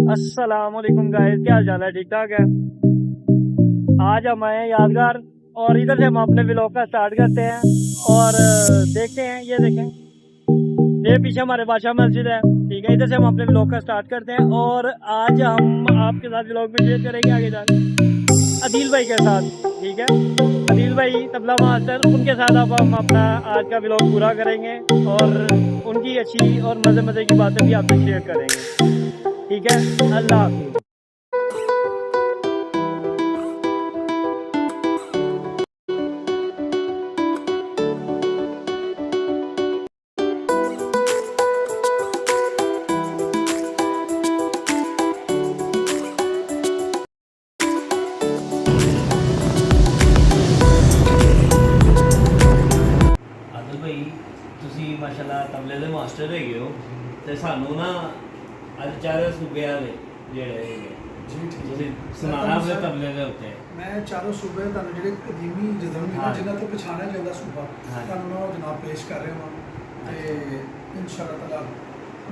अस्सलामुअलैकुम गाइस, क्या हाल चाल है? ठीक ठाक है। आज हम आए हैं यादगार और इधर से हम अपने व्लॉग का स्टार्ट करते हैं और देखते हैं। ये देखें, ये पीछे हमारे बादशाह मस्जिद है, ठीक है। इधर से हम अपने व्लॉग का स्टार्ट करते हैं और आज हम आपके साथ व्लॉग में शेयर करेंगे आगे जाके आदिल भाई के साथ, ठीक है। आदिल भाई तबला मास्टर, उनके साथ अब हम अपना आज का व्लॉग पूरा करेंगे और उनकी अच्छी और मज़े मज़े की बातें भी आपसे शेयर करेंगे, ठीक है। अल्लाह हाफिज़। ਆਦਿਲ ਭਾਈ, ਤੁਸੀਂ ਮਾਸ਼ਾਅੱਲਾ ਤਬਲੇ ਦੇ ਮਾਸਟਰ ਹੈਗੇ ਹੋ ਤੇ ਸਾਨੂੰ ਨਾ ਅੱਜ ਚਾਰੇ ਸੂਬਿਆਂ ਦੇ ਜਿਹੜੇ ਹੈਗੇ ਜੀ ਠੀਕ ਤੁਸੀਂ ਸੁਣਾਉਣਾ ਆਪਣੇ ਤਬਲੇ ਦੇ ਉੱਤੇ। ਮੈਂ ਚਾਰੋਂ ਸੂਬੇ ਤੁਹਾਨੂੰ ਜਿਹੜੇ ਕਦੀਮੀ ਜਜ਼ਮ ਨੇ ਜਿਨ੍ਹਾਂ ਤੋਂ ਪਛਾਣਿਆ ਜਾਂਦਾ ਸੂਬਾ ਤੁਹਾਨੂੰ ਮੈਂ ਉਹ ਜਨਾਬ ਪੇਸ਼ ਕਰ ਰਿਹਾ ਹਾਂ ਤੇ ਇਨਸ਼ਾਅੱਲਾ ਤਾਲਾ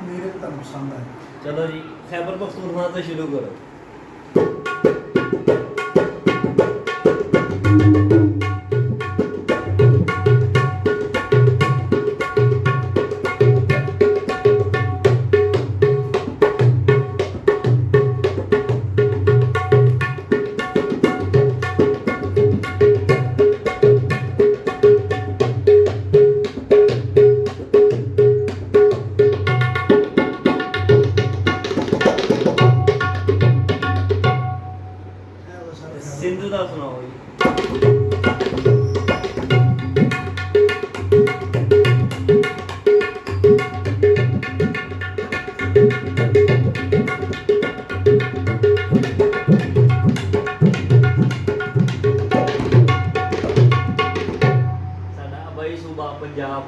ਮੇਰੇ ਵੀ ਤੁਹਾਨੂੰ ਪਸੰਦ ਆਏ। ਚਲੋ ਜੀ, ਖੈਬਰ ਪਖਤੂਨਖਵਾ ਤੋਂ ਸ਼ੁਰੂ ਕਰੋ। ਸਿੰਧ ਦਾ ਸੁਣਾਓ ਜੀ। ਸਾਡਾ ਬਾਈ ਸੂਬਾ ਪੰਜਾਬ।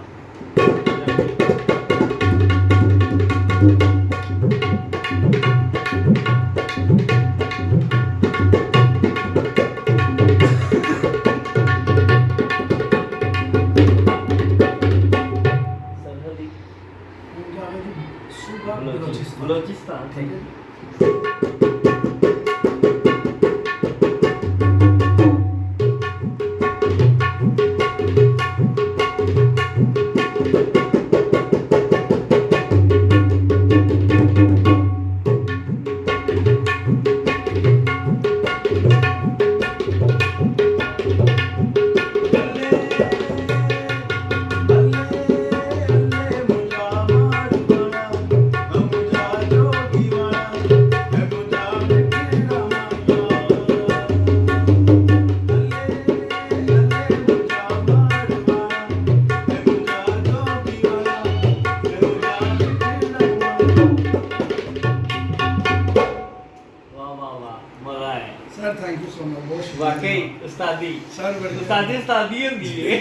बलोचिस्तान, ठीक है। Sir thank you so much, बहुत शुक्रिया। वाकई उस्तादी सर बड़ी उस्तादी होंदी है।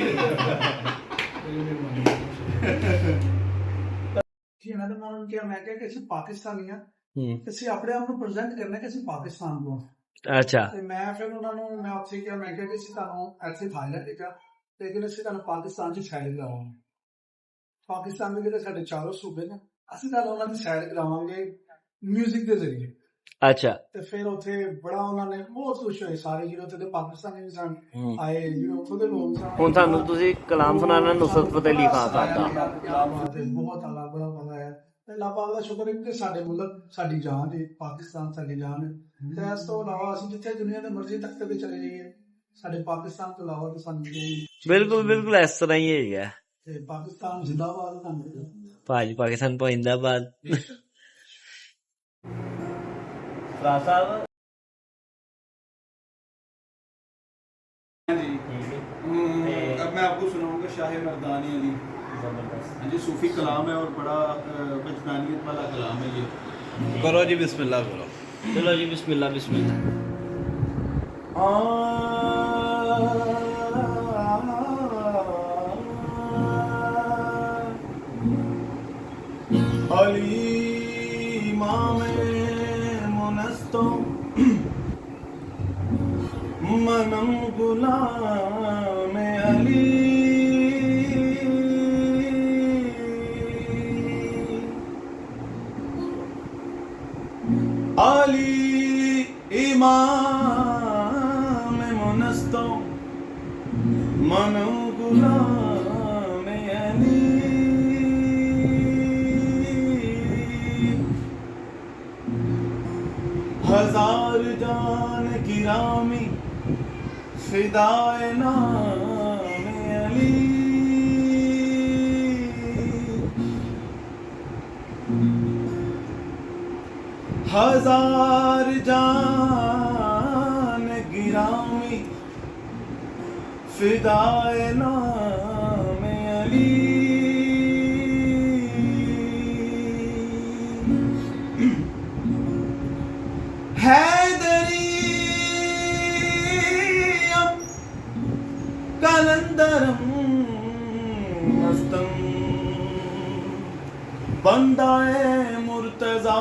ਜੀ ਇਹਨਾਂ ਦਾ ਨਾਮ ਕੀ ਮੈਂ ਕਿਹਾ ਕਿ ਅਸੀਂ ਪਾਕਿਸਤਾਨੀ ਆ ਤੇ ਅਸੀਂ ਆਪਣੇ ਆਪ ਨੂੰ ਪ੍ਰੈਜ਼ੈਂਟ ਕਰਨਾ ਕਿ ਅਸੀਂ ਪਾਕਿਸਤਾਨ ਤੋਂ ਅੱਛਾ। ਤੇ ਮੈਂ ਫਿਰ ਉਹਨਾਂ ਨੂੰ ਮੈਂ ਉੱਥੇ ਕਿਹਾ ਮੈਂ ਕਿਹਾ ਕਿ ਅਸੀਂ ਤੁਹਾਨੂੰ ਇੱਥੇ ਥਾਈਲੈਂਡ ਦੇਖਿਆ ਲੇਕਿਨ ਅਸੀਂ ਤੁਹਾਨੂੰ ਪਾਕਿਸਤਾਨ 'ਚ ਸਾਈਡ ਕਰਾਵਾਂਗੇ। ਪਾਕਿਸਤਾਨ ਦੇ ਜਿਹੜੇ ਸਾਡੇ ਚਾਰੋਂ ਸੂਬੇ ਨੇ ਅਸੀਂ ਤੁਹਾਨੂੰ ਉਹਨਾਂ ਦੀ ਸਾਈਡ ਕਰਾਵਾਂਗੇ ਮਿਊਜ਼ਿਕ ਦੇ ਜ਼ਰੀਏ। ਅੱਛਾ। ਤੇ ਫਿਰ ਉੱਥੇ ਬੜਾ ਉਹਨਾਂ ਨੇ ਬਹੁਤ ਖੁਸ਼ ਹੋਏ ਸਾਰੇ ਜਿਹੜੇ ਉੱਥੇ ਦੇ ਪਾਕਿਸਤਾਨੀ ਵੀ ਸਨ ਆਏ, ਜਿਹੜੇ ਉੱਥੋਂ ਦੇ ਲੋਕ ਸਨ। ਹੁਣ ਸਾਨੂੰ ਤੁਸੀਂ ਕਲਾਮ ਸੁਣਾਣਾ ਨੁਸਰਤ ਫਤਿਹ ਅਲੀ ਖਾਨ ਸਾਹਿਬ ਦਾ। ਬਹੁਤ ਅੱਲਾ ਬੜਾ ਪਤਾ ਹੈ ਤੇ ਅੱਲਾ ਪਾਕ ਦਾ ਸ਼ੁਕਰ ਹੈ ਕਿ ਸਾਡੇ ਮੁਲਕ ਸਾਡੀ ਜਾਨ ਹੈ, ਪਾਕਿਸਤਾਨ ਸਾਡੀ ਜਾਨ ਹੈ। ਤੇ ਇਸ ਤੋਂ ਇਲਾਵਾ ਅਸੀਂ ਜਿੱਥੇ ਦੁਨੀਆ ਦੇ ਮਰਜ਼ੀ ਤੱਕ ਤੇ ਚਲੇ ਜਾਈਏ ਸਾਡੇ ਪਾਕਿਸਤਾਨ ਤੋਂ ਇਲਾਵਾ ਤਾਂ ਸਾਨੂੰ ਬਿਲਕੁਲ ਬਿਲਕੁਲ ਇਸ ਤਰ੍ਹਾਂ ਹੀ ਹੈਗਾ। ਤੇ ਪਾਕਿਸਤਾਨ ਜ਼ਿੰਦਾਬਾਦ। ਤੁਹਾਨੂੰ ਭਾਜੀ ਪਾਕਿਸਤਾਨ ਜ਼ਿੰਦਾਬਾਦ। ਫਰਾ ਸਾਹਿਬ जी अब मैं आपको सुनाऊंगा शाह मर्दानी अली। जबरदस्त। हाँ जी, सूफी कलाम है और बड़ा बचदानियत वाला कलाम है ये। करो जी बिस्मिल्लाह करो। चलो जी बिस्मिल्लाह बिस्मिल्लाह। अली मामे मुनस्तो मनम गुलाम अली अली इमाम मुनस्तो मनो गुलाम अली हजार जान गिरामी फिदाए नाम अली हजार जान गिरामी फिदाए नाम अली हैदरी कलंदरम मस्तम बंदाए मुर्तजा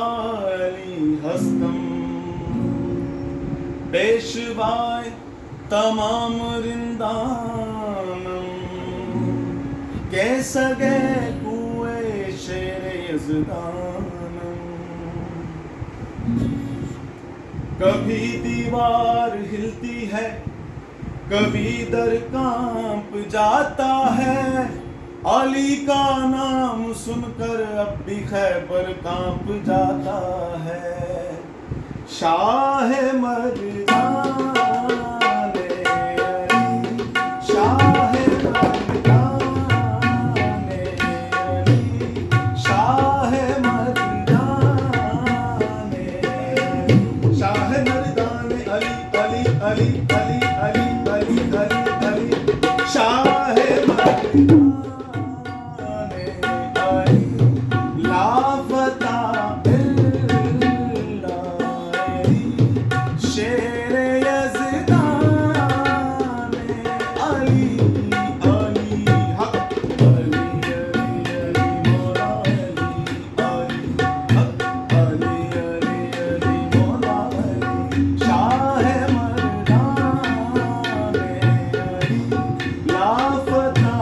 अली हस्तम पेशवाए तमाम रिंदानम कैसा गए कुए शेर यज़दानम कभी दीवार हिलती है कभी दर कांप जाता है अली का नाम सुनकर अब भी खैबर कांप जाता है शाह मर्दाने अली शाह मर्दाने अली शाह मर्दाने शाह मर्दाने अली अली अली अली अली अली अली अली शाह मर्दाने अली लापता शेर यज़दाने अली अली हक अली अली अली मौला अली अली हक अली अली अली मौला अली शाह मर्दाने अली लापता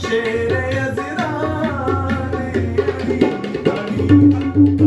शेर यज़दाने अली अली हक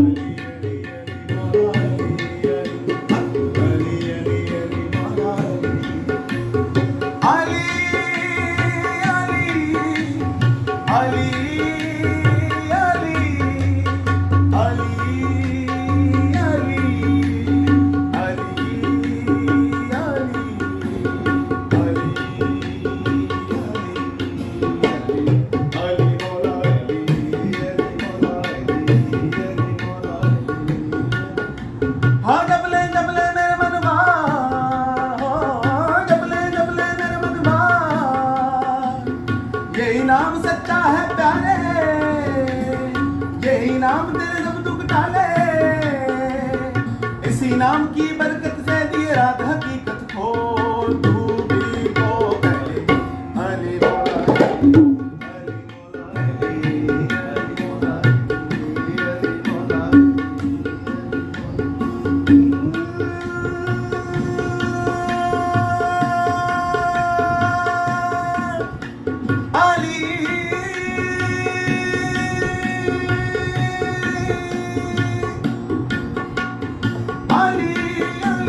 यही नाम सच्चा है प्यारे यही नाम तेरे सब दुख टाले इसी नाम की बरकत से दिए रात हकीकत खो तू भी को पहले अली मौला अली मौला अली मौला अली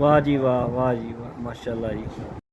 वाह जी वाह, वाह जी वाह, माशाल्लाह जी।